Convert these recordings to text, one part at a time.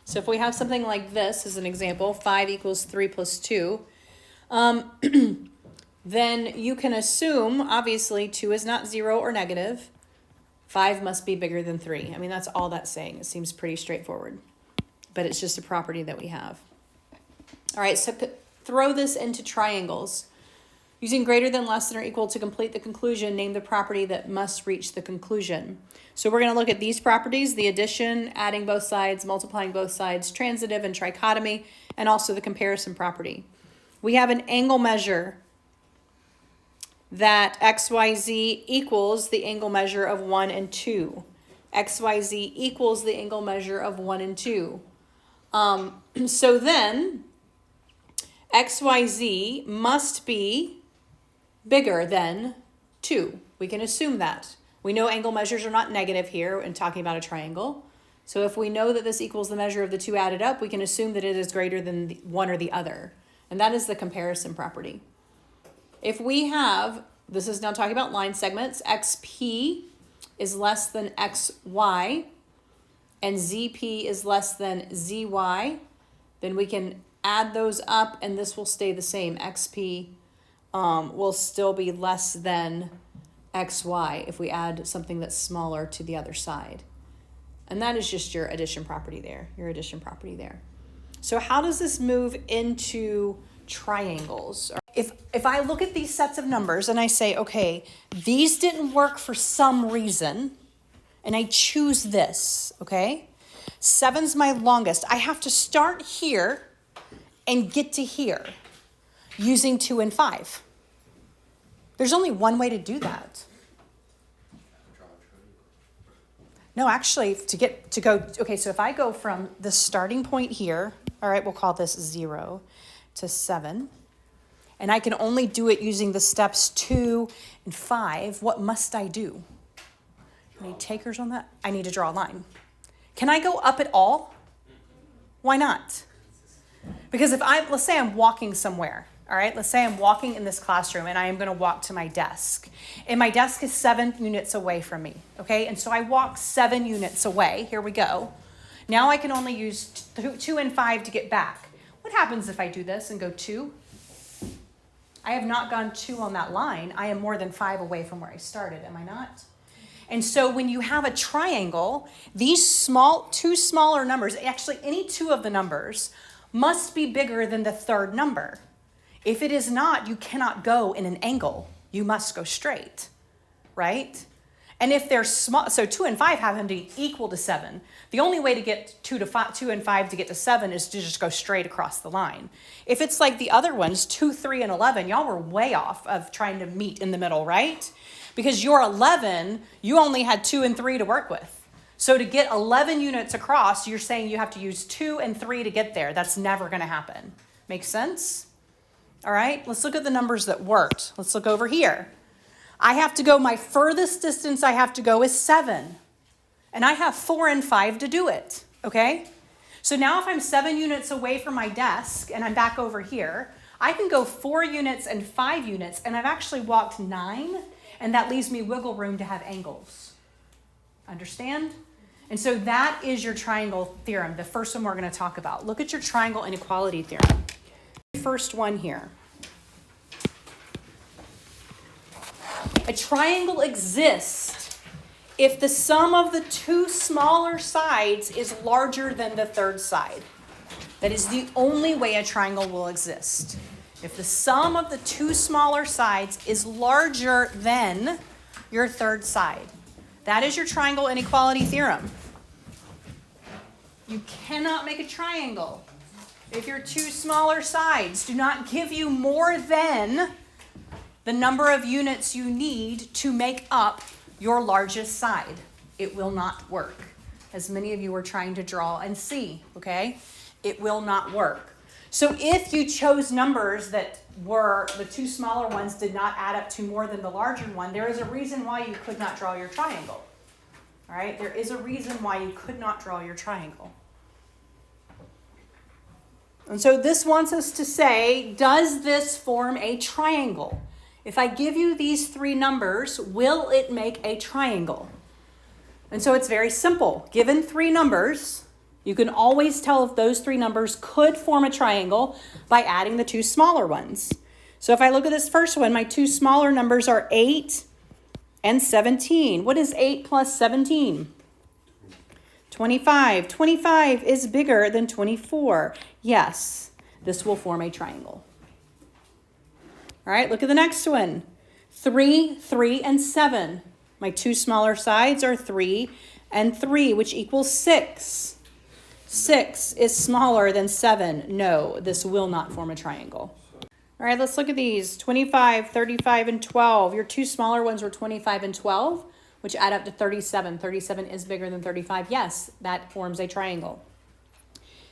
So if we have something like this as an example, 5 equals 3 plus 2, then you can assume, obviously, 2 is not 0 or negative. 5 must be bigger than 3. I mean, that's all that's saying. It seems pretty straightforward, but it's just a property that we have. All right, so throw this into triangles. Using greater than, less than, or equal to complete the conclusion, name the property that must reach the conclusion. So we're going to look at these properties, the addition, adding both sides, multiplying both sides, transitive and trichotomy, and also the comparison property. We have an angle measure that XYZ equals the angle measure of 1 and 2. XYZ equals the angle measure of 1 and 2. So then, XYZ must be bigger than 2. We can assume that. We know angle measures are not negative here in talking about a triangle. So if we know that this equals the measure of the two added up, we can assume that it is greater than the one or the other. And that is the comparison property. If we have, this is now talking about line segments, XP is less than XY and ZP is less than ZY, then we can add those up and this will stay the same. XP will still be less than XY if we add something that's smaller to the other side. And that is just your addition property there, So how does this move into triangles? If I look at these sets of numbers and I say, okay, these didn't work for some reason, and I choose this, okay? 7's my longest. I have to start here and get to here using 2 and 5. There's only one way to do that. No, actually, okay, so if I go from the starting point here, all right, we'll call this 0 to 7, and I can only do it using the steps 2 and 5, what must I do? Any takers on that? I need to draw a line. Can I go up at all? Why not? Because let's say I'm walking somewhere, all right? Let's say I'm walking in this classroom and I am going to walk to my desk. And my desk is 7 units away from me, okay? And so I walk 7 units away. Here we go. Now I can only use 2 and 5 to get back. What happens if I do this and go 2? I have not gone 2 on that line. I am more than 5 away from where I started, am I not? And so when you have a triangle, these two smaller numbers, actually any two of the numbers, must be bigger than the third number. If it is not, you cannot go in an angle. You must go straight, right? And if they're small, so 2 and 5 happen to be equal to 7. The only way to get 2 and 5 to get to 7 is to just go straight across the line. If it's like the other ones, 2, 3, and 11, y'all were way off of trying to meet in the middle, right? Because your 11, you only had 2 and 3 to work with. So to get 11 units across, you're saying you have to use 2 and 3 to get there. That's never going to happen. Make sense? All right, let's look at the numbers that worked. Let's look over here. I have to go, my furthest distance I have to go is 7. And I have 4 and 5 to do it, okay? So now if I'm 7 units away from my desk and I'm back over here, I can go 4 units and 5 units, and I've actually walked 9, and that leaves me wiggle room to have angles. Understand? And so that is your triangle theorem, the first one we're going to talk about. Look at your triangle inequality theorem. First one here. A triangle exists if the sum of the two smaller sides is larger than the third side. That is the only way a triangle will exist. If the sum of the two smaller sides is larger than your third side. That is your triangle inequality theorem. You cannot make a triangle if your two smaller sides do not give you more than the number of units you need to make up your largest side. It will not work, as many of you are trying to draw and see, okay? It will not work. So if you chose numbers that were, the two smaller ones did not add up to more than the larger one, there is a reason why you could not draw your triangle. All right, there is a reason why you could not draw your triangle. And so this wants us to say, does this form a triangle? If I give you these 3 numbers, will it make a triangle? And so it's very simple. Given 3 numbers, You can always tell if those three numbers could form a triangle by adding the two smaller ones. So if I look at this first one, my two smaller numbers are 8 and 17. What is 8 plus 17? 25. 25 is bigger than 24. Yes, this will form a triangle. All right, look at the next one. 3, 3, and 7. My two smaller sides are 3 and 3, which equals 6. 6 is smaller than 7. No, this will not form a triangle. All right, let's look at these. 25, 35, and 12. Your two smaller ones were 25 and 12, which add up to 37. 37 is bigger than 35. Yes, that forms a triangle.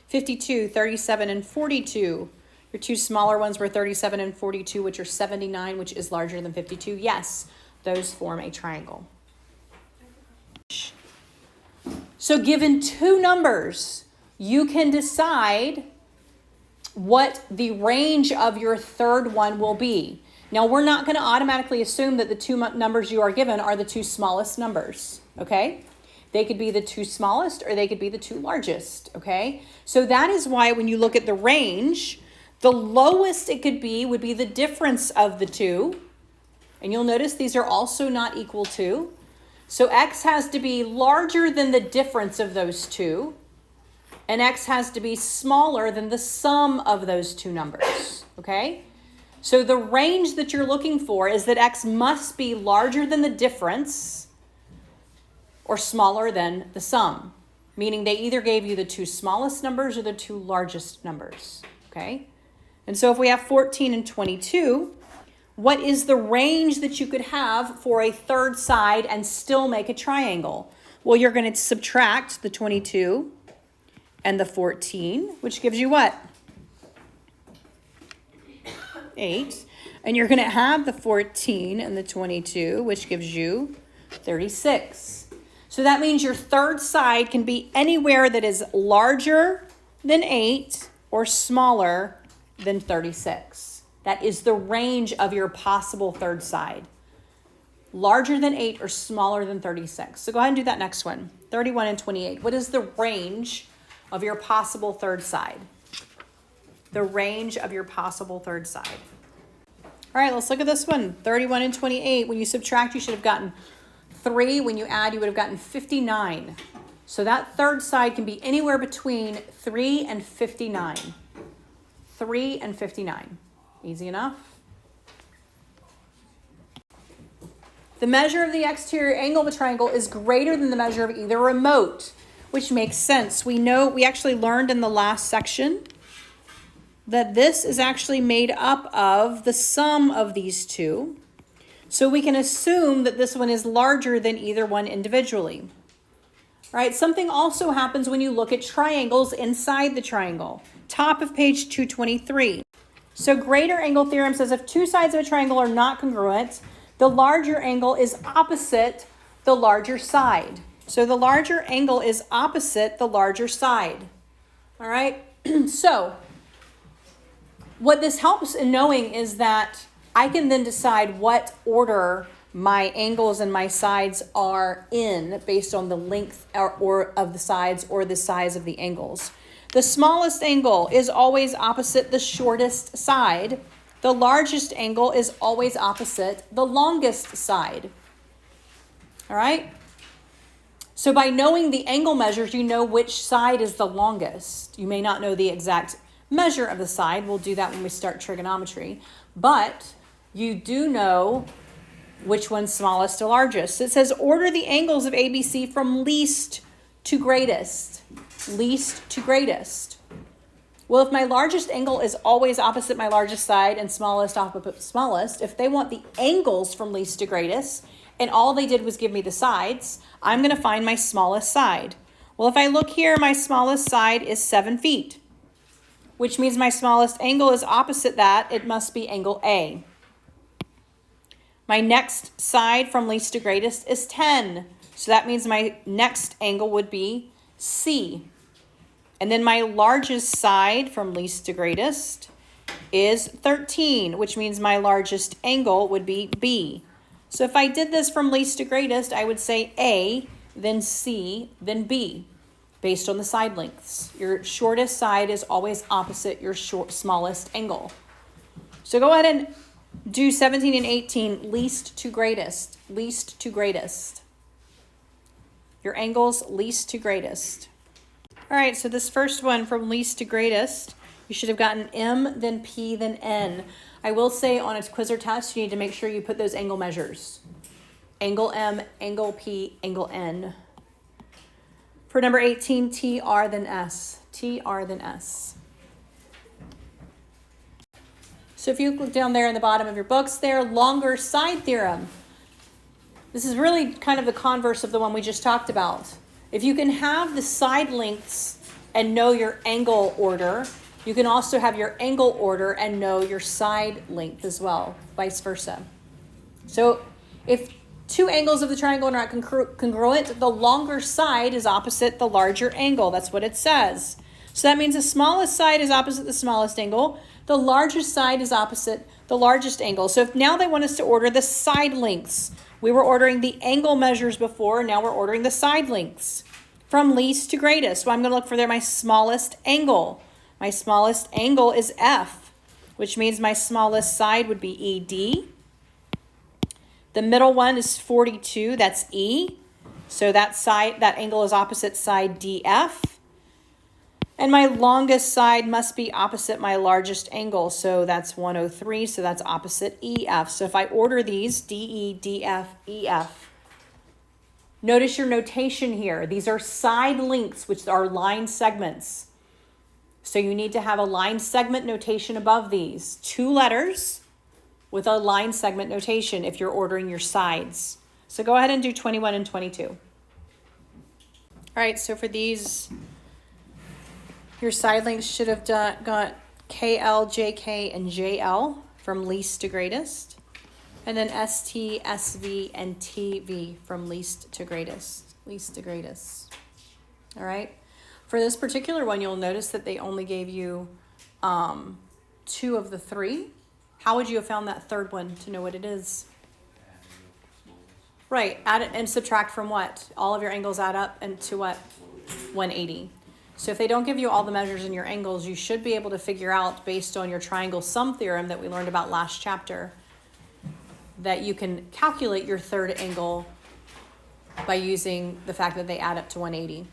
52, 37, and 42. Your two smaller ones were 37 and 42, which are 79, which is larger than 52. Yes, those form a triangle. So given two numbers, you can decide what the range of your third one will be. Now, we're not going to automatically assume that the two numbers you are given are the two smallest numbers, okay? They could be the two smallest or they could be the two largest, okay? So that is why when you look at the range, the lowest it could be would be the difference of the two. And you'll notice these are also not equal to. So x has to be larger than the difference of those two. And x has to be smaller than the sum of those two numbers, okay? So the range that you're looking for is that x must be larger than the difference or smaller than the sum, meaning they either gave you the two smallest numbers or the two largest numbers, okay? And so if we have 14 and 22, what is the range that you could have for a third side and still make a triangle? Well, you're going to subtract the 22 and the 14, which gives you what? 8. And you're going to have the 14 and the 22, which gives you 36. So that means your third side can be anywhere that is larger than 8 or smaller than 36. That is the range of your possible third side. Larger than 8 or smaller than 36. So go ahead and do that next one. 31 and 28. What is the range of your possible third side? The range of your possible third side. All right, let's look at this one. 31 and 28. When you subtract, you should have gotten 3. When you add, you would have gotten 59. So that third side can be anywhere between 3 and 59. 3 and 59. Easy enough. The measure of the exterior angle of a triangle is greater than the measure of either remote, which makes sense. We actually learned in the last section that this is actually made up of the sum of these two. So we can assume that this one is larger than either one individually. All right, something also happens when you look at triangles inside the triangle. Top of page 223. So greater angle theorem says if two sides of a triangle are not congruent, the larger angle is opposite the larger side. So the larger angle is opposite the larger side. All right, so what this helps in knowing is that I can then decide what order my angles and my sides are in based on the length or of the sides or the size of the angles. The smallest angle is always opposite the shortest side. The largest angle is always opposite the longest side. All right? So by knowing the angle measures, you know which side is the longest. You may not know the exact measure of the side. We'll do that when we start trigonometry. But you do know which one's smallest to largest. It says order the angles of ABC from least to greatest. Least to greatest. Well, if my largest angle is always opposite my largest side and smallest opposite smallest, if they want the angles from least to greatest, and all they did was give me the sides, I'm going to find my smallest side. Well, if I look here, my smallest side is 7 feet, which means my smallest angle is opposite that. It must be angle A. My next side from least to greatest is 10. So that means my next angle would be C. And then my largest side from least to greatest is 13, which means my largest angle would be B. So if I did this from least to greatest, I would say A, then C, then B. based on the side lengths. Your shortest side is always opposite your smallest angle. So go ahead and do 17 and 18, least to greatest, least to greatest. Your angles, least to greatest. All right, so this first one from least to greatest, you should have gotten M, then P, then N. I will say on a quiz or test, you need to make sure you put those angle measures. Angle M, angle P, angle N. For number 18, TR, then S. TR, then S. So if you look down there in the bottom of your books there, longer side theorem. This is really kind of the converse of the one we just talked about. If you can have the side lengths and know your angle order, you can also have your angle order and know your side length as well, vice versa. So if two angles of the triangle are not congruent, the longer side is opposite the larger angle. That's what it says. So that means the smallest side is opposite the smallest angle. The largest side is opposite the largest angle. So if now they want us to order the side lengths, we were ordering the angle measures before, now we're ordering the side lengths from least to greatest. Well, I'm going to look for my smallest angle. My smallest angle is F, which means my smallest side would be ED. The middle one is 42, that's E. So that angle is opposite side DF. And my longest side must be opposite my largest angle. So that's 103, so that's opposite EF. So if I order these, DE, DF, EF, notice your notation here. These are side lengths, which are line segments. So you need to have a line segment notation above these. 2 letters with a line segment notation if you're ordering your sides. So go ahead and do 21 and 22. All right, so for these, your side lengths should have got KL, JK, and JL from least to greatest. And then ST, SV, and TV from least to greatest. Least to greatest. All right. For this particular one, you'll notice that they only gave you 2 of the 3. How would you have found that third one to know what it is? Right. Add it and subtract from what? All of your angles add up and to what? 180. So if they don't give you all the measures in your angles, you should be able to figure out based on your triangle sum theorem that we learned about last chapter that you can calculate your third angle by using the fact that they add up to 180.